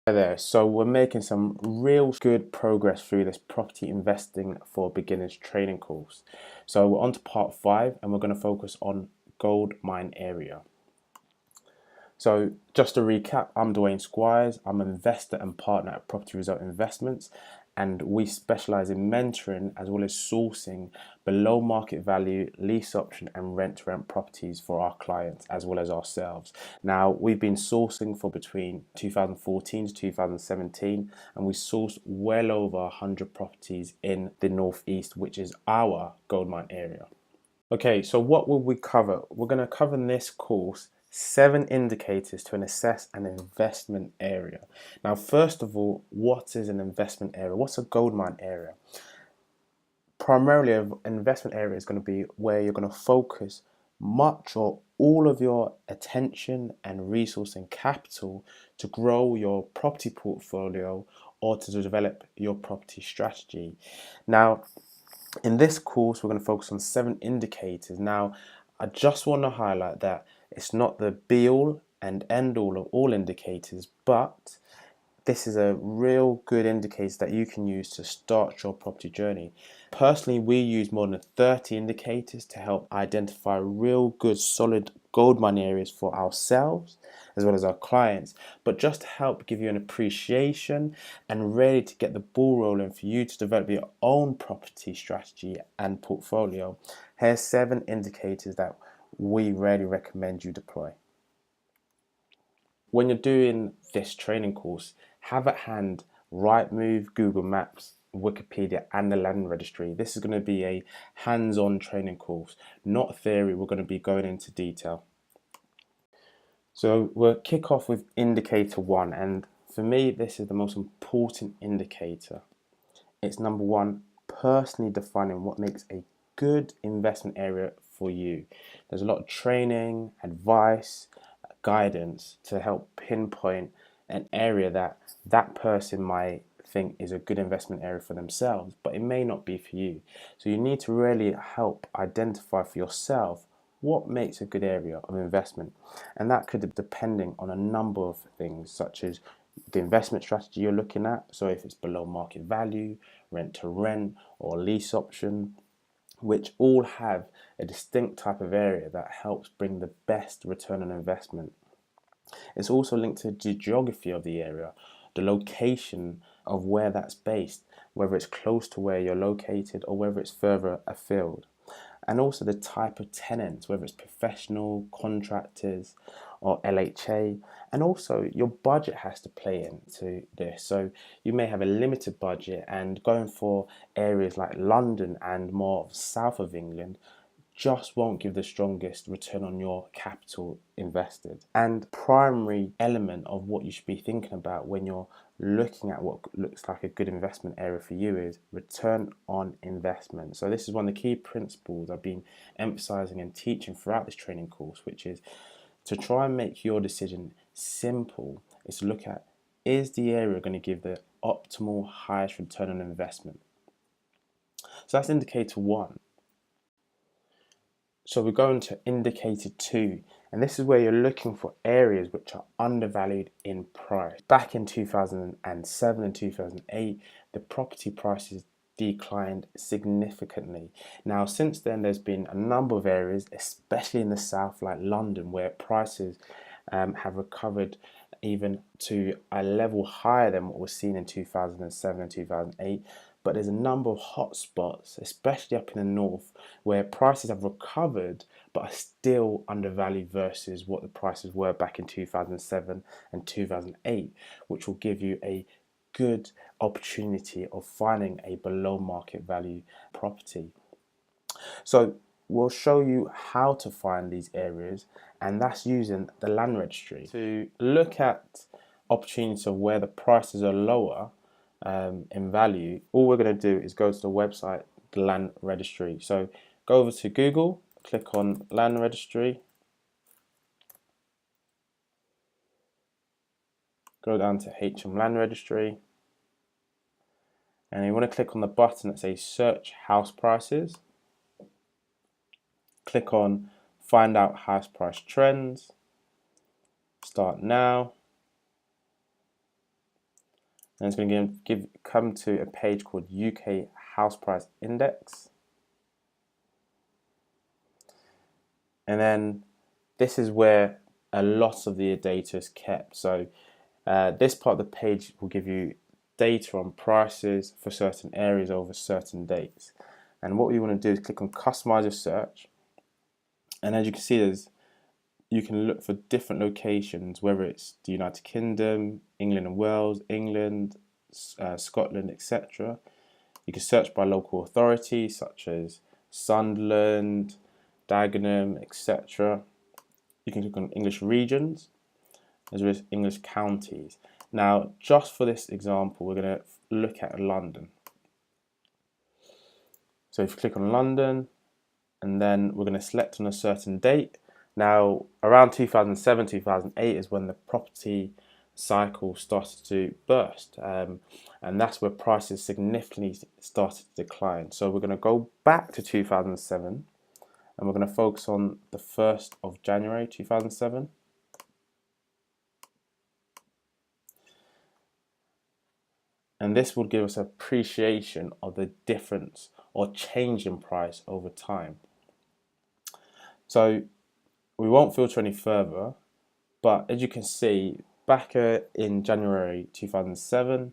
Hi there. So we're making some real good progress through this property investing for beginners training course. So we're on to part 5 and we're going to focus on Goldmine area. So just to recap, I'm Dwayne Squires. I'm an investor and partner at Property Result Investments, and we specialize in mentoring as well as sourcing below market value, lease option and rent to rent properties for our clients as well as ourselves. Now, we've been sourcing for between 2014 to 2017, and we sourced well over 100 properties in the Northeast, which is our Goldmine area. Okay, so what will we cover? We're going to cover in this course 7 indicators to assess an investment area. Now, first of all, what is an investment area? What's a goldmine area? Primarily, an investment area is going to be where you're going to focus much or all of your attention and resource and capital to grow your property portfolio or to develop your property strategy. Now, in this course, we're going to focus on 7 indicators. Now, I just want to highlight that it's not the be all and end all of all indicators, but this is a real good indicator that you can use to start your property journey. Personally, we use more than 30 indicators to help identify real good solid goldmine areas for ourselves as well as our clients, but just to help give you an appreciation and ready to get the ball rolling for you to develop your own property strategy and portfolio. Here's 7 indicators that we really recommend you deploy. When you're doing this training course, have at hand Rightmove, Google Maps, Wikipedia and the Land Registry. This is going to be a hands-on training course, not theory. We're going to be going into detail. So we'll kick off with indicator 1, and for me this is the most important indicator. It's number 1, personally defining what makes a good investment area for you. There's a lot of training, advice, guidance to help pinpoint an area that person might think is a good investment area for themselves, but it may not be for you. So you need to really help identify for yourself what makes a good area of investment, and that could be depending on a number of things such as the investment strategy you're looking at. So if it's below market value, rent to rent or lease option, which all have a distinct type of area that helps bring the best return on investment. It's also linked to the geography of the area, the location of where that's based, whether it's close to where you're located or whether it's further afield. And also the type of tenants, whether it's professional, contractors or LHA. And also your budget has to play into this. So you may have a limited budget, and going for areas like London and more south of England just won't give the strongest return on your capital invested. And primary element of what you should be thinking about when you're looking at what looks like a good investment area for you is return on investment. So this is one of the key principles I've been emphasizing and teaching throughout this training course, which is to try and make your decision simple, is to look at, is the area going to give the optimal highest return on investment? So that's indicator 1. So we're going to indicator 2, and this is where you're looking for areas which are undervalued in price. Back in 2007 and 2008, the property prices declined significantly. Now, since then, there's been a number of areas, especially in the south, like London, where prices have recovered even to a level higher than what was seen in 2007 and 2008. But there's a number of hotspots, especially up in the north, where prices have recovered but are still undervalued versus what the prices were back in 2007 and 2008, which will give you a good opportunity of finding a below market value property. So we'll show you how to find these areas, and that's using the Land Registry to look at opportunities of where the prices are lower in value. All we're going to do is go to the website, the Land Registry. So go over to Google, click on Land Registry, go down to HM Land Registry, and you want to click on the button that says Search House Prices. Click on Find Out House Price Trends, Start Now, and it's going to come to a page called UK House Price Index. And then this is where a lot of the data is kept. So this part of the page will give you data on prices for certain areas over certain dates. And what we want to do is click on customize your search. And as you can see, you can look for different locations, whether it's the United Kingdom, England and Wales, England, Scotland, etc. You can search by local authorities such as Sunderland, Dagenham, etc. You can click on English regions as well as English counties. Now, just for this example, we're going to look at London. So if you click on London, and then we're going to select on a certain date. Now, around 2007, 2008 is when the property cycle started to burst, and that's where prices significantly started to decline. So we're going to go back to 2007, and we're going to focus on the 1st of January 2007. And this will give us an appreciation of the difference or change in price over time. So we won't filter any further, but as you can see, back in January 2007,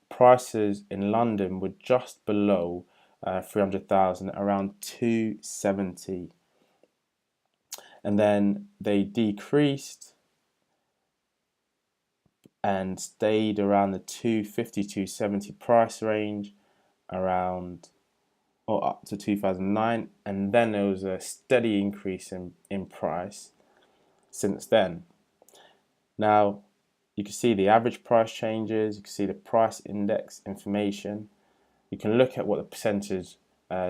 prices in London were just below 300,000, around 270. And then they decreased and stayed around the 250, 270 price range around or up to 2009, and then there was a steady increase in price since then. Now you can see the average price changes, you can see the price index information, you can look at what the percentage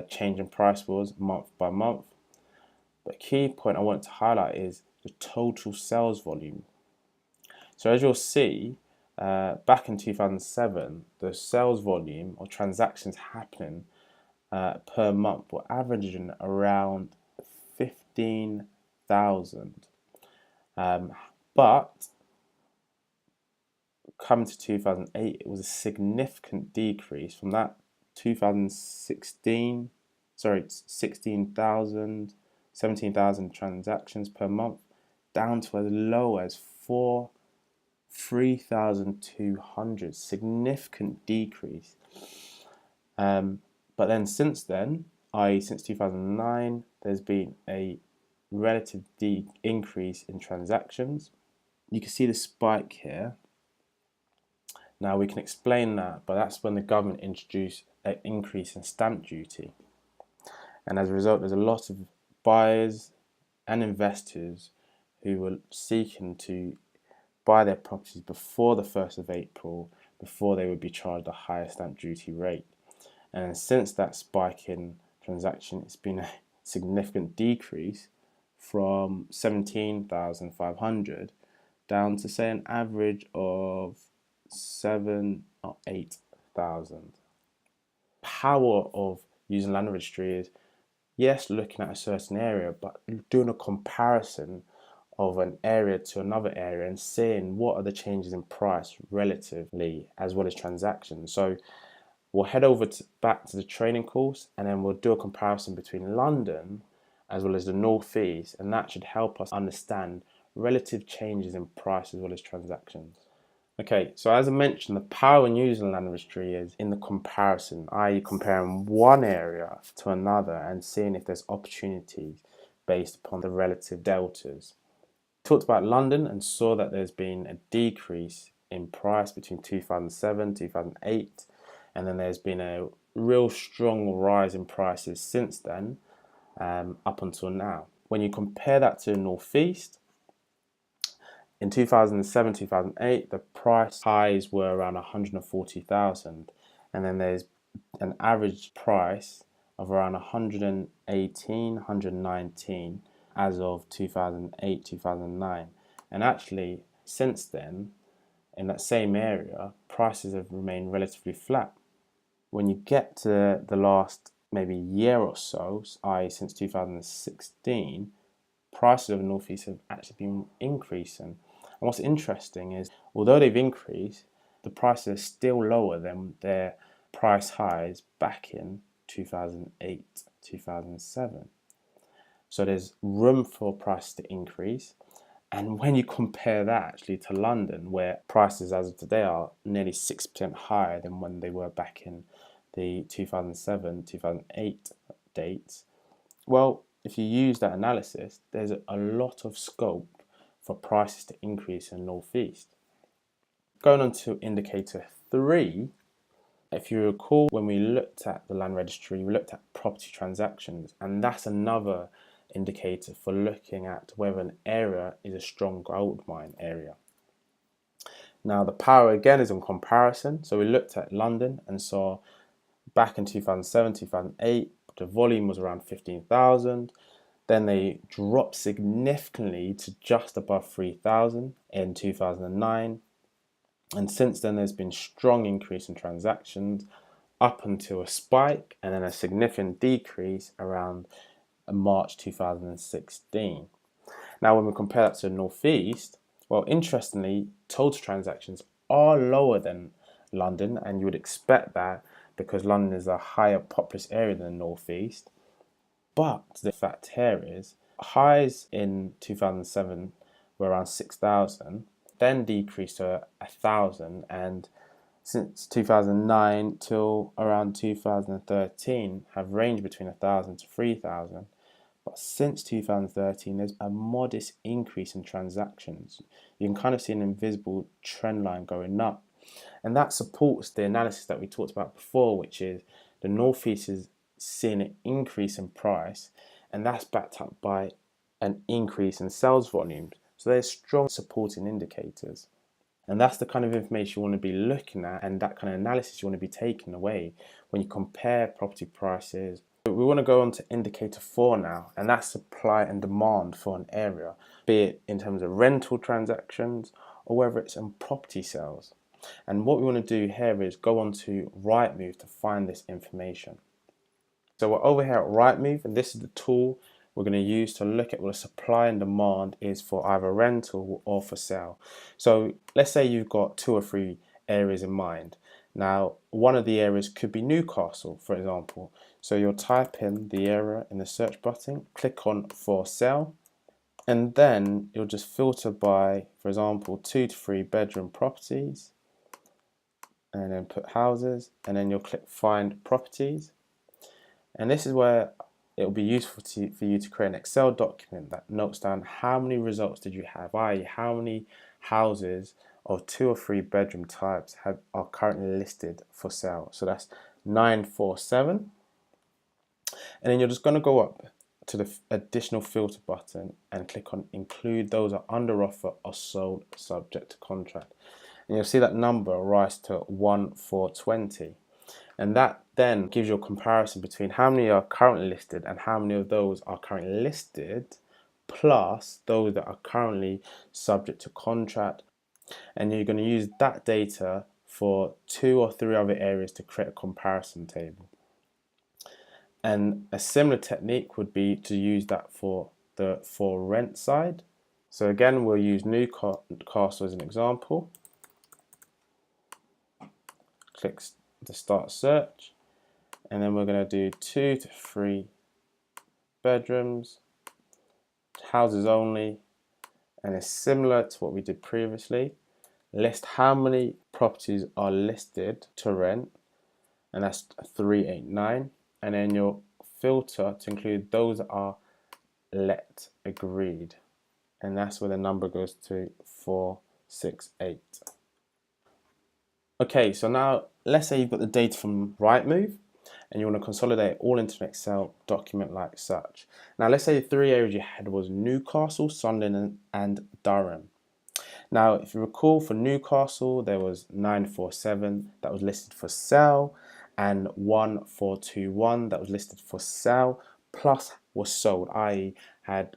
change in price was month by month. But a key point I want to highlight is the total sales volume. So as you'll see, back in 2007, the sales volume or transactions happening per month were averaging around 15,000. But coming to 2008, it was a significant decrease from that 16,000, 17,000 transactions per month down to as low as 3,200. Significant decrease. But then since then, i.e. since 2009, there's been a relative increase in transactions. You can see the spike here. Now we can explain that, but that's when the government introduced an increase in stamp duty. And as a result, there's a lot of buyers and investors who were seeking to buy their properties before the 1st of April, before they would be charged a higher stamp duty rate. And since that spike in transaction, it's been a significant decrease from 17,500 down to, say, an average of 7,000 or 8,000. Power of using Land Registry is, yes, looking at a certain area, but doing a comparison of an area to another area and seeing what are the changes in price relatively as well as transactions. So we'll head over back to the training course, and then we'll do a comparison between London as well as the North East, and that should help us understand relative changes in price as well as transactions. Okay, so as I mentioned, the power in using Land Registry is in the comparison, i.e. comparing one area to another and seeing if there's opportunities based upon the relative deltas. Talked about London and saw that there's been a decrease in price between 2007, 2008, and then there's been a real strong rise in prices since then, up until now. When you compare that to the North East, in 2007, 2008, the price highs were around 140,000, and then there's an average price of around 118, 119 as of 2008, 2009. And actually, since then, in that same area, prices have remained relatively flat. When you get to the last maybe year or so, i.e. since 2016, prices of the North East have actually been increasing. And what's interesting is, although they've increased, the prices are still lower than their price highs back in 2008, 2007. So there's room for prices to increase. And when you compare that actually to London, where prices as of today are nearly 6% higher than when they were back in the 2007, 2008 dates, well, if you use that analysis, there's a lot of scope for prices to increase in North East. Going on to indicator 3, if you recall when we looked at the Land Registry, we looked at property transactions, and that's another indicator for looking at whether an area is a strong gold mine area. Now the power again is on comparison, so we looked at London and saw back in 2007, 2008, the volume was around 15,000. Then they dropped significantly to just above 3,000 in 2009. And since then, there's been strong increase in transactions up until a spike and then a significant decrease around March 2016. Now, when we compare that to the Northeast, well, interestingly, total transactions are lower than London, and you would expect that because London is a higher populous area than the Northeast. But the fact here is highs in 2007 were around 6,000, then decreased to 1,000, and since 2009 till around 2013 have ranged between 1,000 to 3,000. But since 2013, there's a modest increase in transactions. You can kind of see an invisible trend line going up. And that supports the analysis that we talked about before, which is the Northeast is seeing an increase in price, and that's backed up by an increase in sales volumes. So there's strong supporting indicators. And that's the kind of information you want to be looking at, and that kind of analysis you want to be taking away when you compare property prices. We want to go on to indicator 4 now, and that's supply and demand for an area, be it in terms of rental transactions or whether it's in property sales. And what we want to do here is go on to Rightmove to find this information. So we're over here at Rightmove, and this is the tool we're going to use to look at what the supply and demand is for either rental or for sale. So let's say you've got 2 or 3 areas in mind. Now, one of the areas could be Newcastle, for example. So you'll type in the area in the search button, click on for sale, and then you'll just filter by, for example, 2 to 3 bedroom properties, and then put houses, and then you'll click find properties. And this is where it will be useful for you to create an Excel document that notes down how many results did you have, i.e. how many houses of 2 or 3 bedroom types are currently listed for sale. So that's 947. And then you're just going to go up to the additional filter button and click on include those are under offer or sold subject to contract. And you'll see that number rise to 1420. And that then gives you a comparison between how many are currently listed and how many of those are currently listed, plus those that are currently subject to contract. And you're going to use that data for 2 or 3 other areas to create a comparison table. And a similar technique would be to use that for the for rent side. So again, we'll use Newcastle as an example. Click the start search, and then we're going to do 2 to 3 bedrooms, houses only, and it's similar to what we did previously. List how many properties are listed to rent, and that's 389, and then you'll filter to include those that are let agreed, and that's where the number goes to 468. Okay, so now let's say you've got the data from Rightmove and you want to consolidate it all into an Excel document like such. Now let's say the 3 areas you had was Newcastle, Sunderland and Durham. Now if you recall, for Newcastle there was 947 that was listed for sale and 1421 that was listed for sale plus was sold, i.e.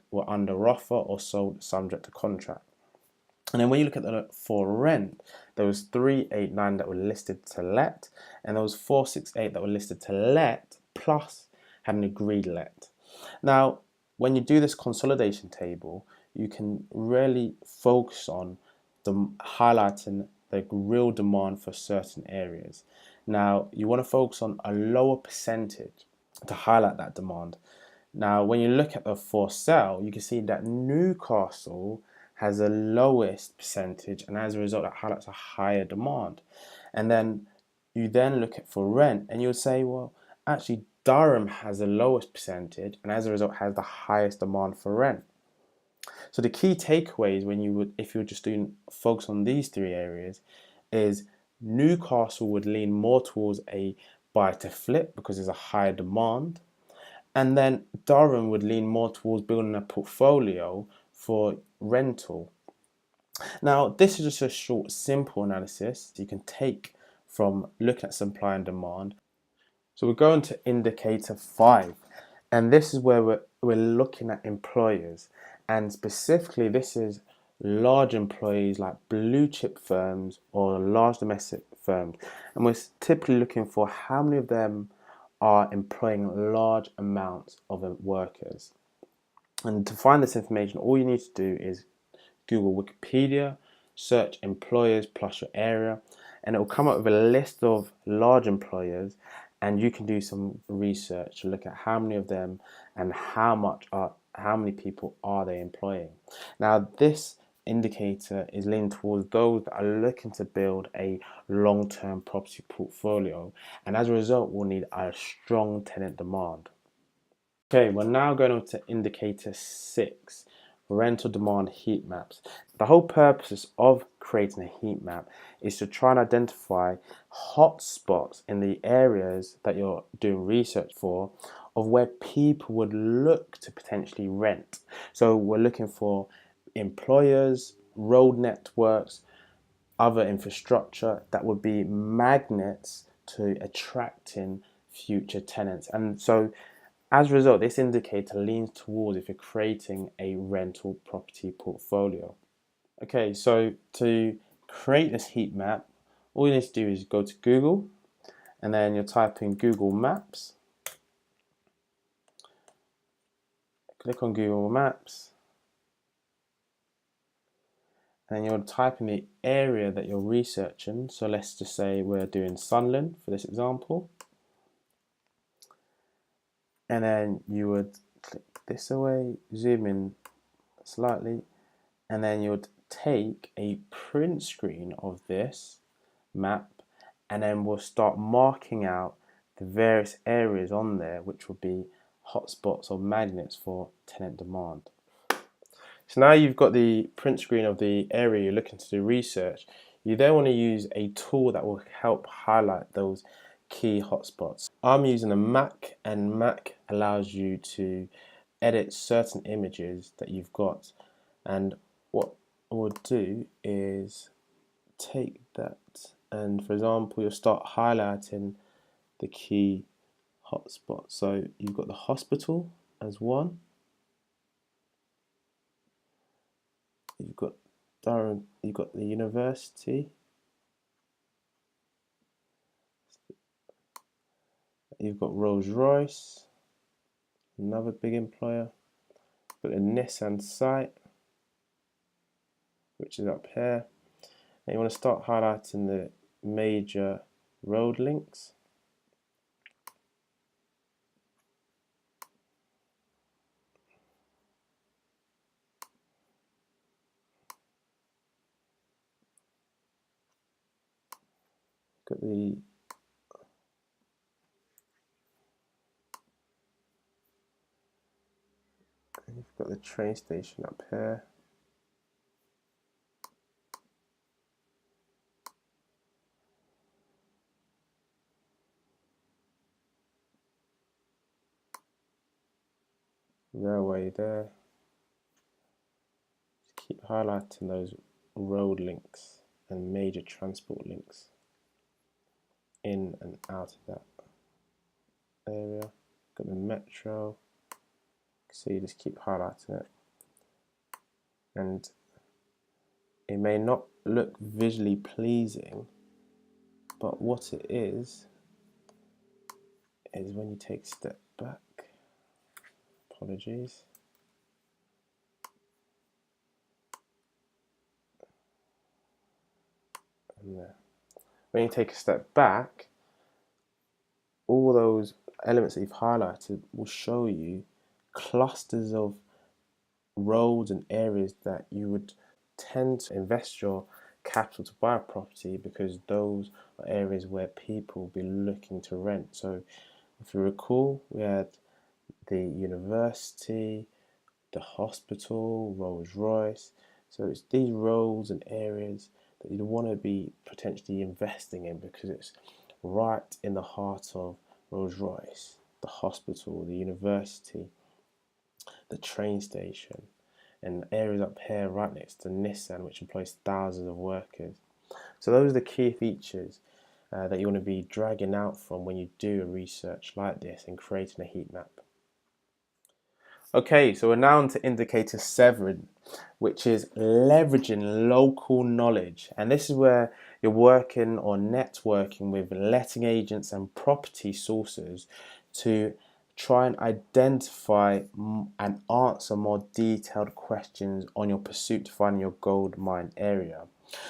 were under offer or sold subject to contract. And then when you look at the for rent, there was 389 that were listed to let, and there was 468 that were listed to let plus had an agreed let. Now, when you do this consolidation table, you can really focus on highlighting the real demand for certain areas. Now, you want to focus on a lower percentage to highlight that demand. Now, when you look at the for sale, you can see that Newcastle has the lowest percentage, and as a result, that highlights a higher demand. And then you then look at for rent, and you'll say, well, actually, Durham has the lowest percentage, and as a result, has the highest demand for rent. So the key takeaways when you would, if you're just doing focus on these three areas, is Newcastle would lean more towards a buy to flip because there's a higher demand. And then Durham would lean more towards building a portfolio for rental. Now, this is just a short, simple analysis you can take from looking at supply and demand. So we're going to indicator 5, and this is where we're looking at employers, and specifically this is large employees like blue chip firms or large domestic firms, and we're typically looking for how many of them are employing large amounts of workers. And to find this information, all you need to do is Google Wikipedia, search employers plus your area, and it will come up with a list of large employers, and you can do some research to look at how many of them and how many people are they employing. Now, this indicator is leaning towards those that are looking to build a long-term property portfolio, and as a result will need a strong tenant demand. Okay, we're now going on to indicator 6, rental demand heat maps. The whole purpose of creating a heat map is to try and identify hotspots in the areas that you're doing research for of where people would look to potentially rent. So we're looking for employers, road networks, other infrastructure that would be magnets to attracting future tenants. And so as a result, this indicator leans towards if you're creating a rental property portfolio. Okay, so to create this heat map, all you need to do is go to Google, and then you'll type in Google Maps. Click on Google Maps, and you'll type in the area that you're researching. So let's just say we're doing Sunderland for this example. And then you would click this away, zoom in slightly, and then you would take a print screen of this map, and then we'll start marking out the various areas on there which will be hotspots or magnets for tenant demand. So now you've got the print screen of the area you're looking to do research. You then want to use a tool that will help highlight those key hotspots. I'm using a Mac, and Mac allows you to edit certain images that you've got, and what I would do is take that, and for example you'll start highlighting the key hotspots. So you've got the hospital as one, you've got Durham, you've got the university, you've got Rolls-Royce, another big employer, you've got a Nissan site which is up here, and you want to start highlighting the major road links. You've got the train station up here. Railway there. Just keep highlighting those road links and major transport links in and out of that area. Got the metro, so you just keep highlighting it, and it may not look visually pleasing, but what it is when you take a step back, apologies, and there. When you take a step back, all those elements that you've highlighted will show you clusters of roads and areas that you would tend to invest your capital to buy a property, because those are areas where people will be looking to rent. So if you recall, we had the university, the hospital, Rolls Royce. So it's these roads and areas that you'd want to be potentially investing in, because it's right in the heart of Rolls Royce, the hospital, the university, the train station, and areas up here right next to Nissan, which employs thousands of workers. So those are the key features that you want to be dragging out from when you do a research like this and creating a heat map. Okay, so we're now on to indicator 7, which is leveraging local knowledge. And this is where you're working or networking with letting agents and property sources to try and identify and answer more detailed questions on your pursuit to find your gold mine area.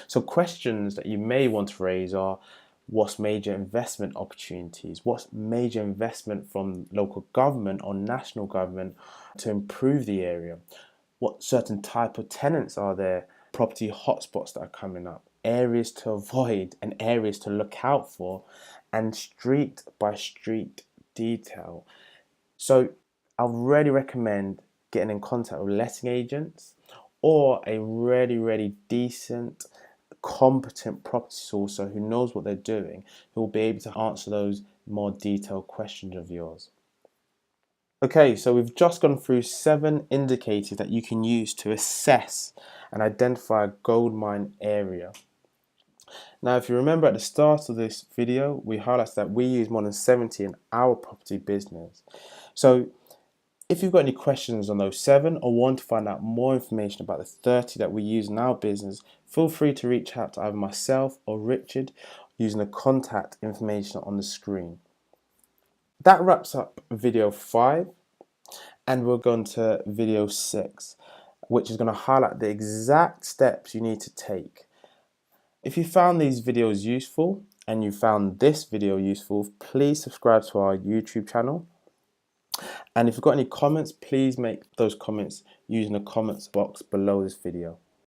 So questions that you may want to raise are: what's major investment opportunities? What's major investment from local government or national government to improve the area? What certain type of tenants are there? Property hotspots that are coming up, areas to avoid and areas to look out for, and street by street detail. So I really recommend getting in contact with letting agents or a really decent, competent property sourcer who knows what they're doing, who will be able to answer those more detailed questions of yours. Okay, so we've just gone through 7 indicators that you can use to assess and identify a gold mine area. Now, if you remember at the start of this video, we highlighted that we use more than 70 in our property business. So if you've got any questions on those 7 or want to find out more information about the 30 that we use in our business, feel free to reach out to either myself or Richard using the contact information on the screen. That wraps up video 5, and we're going to video 6, which is going to highlight the exact steps you need to take. If you found these videos useful and you found this video useful, please subscribe to our YouTube channel. And if you've got any comments, please make those comments using the comments box below this video.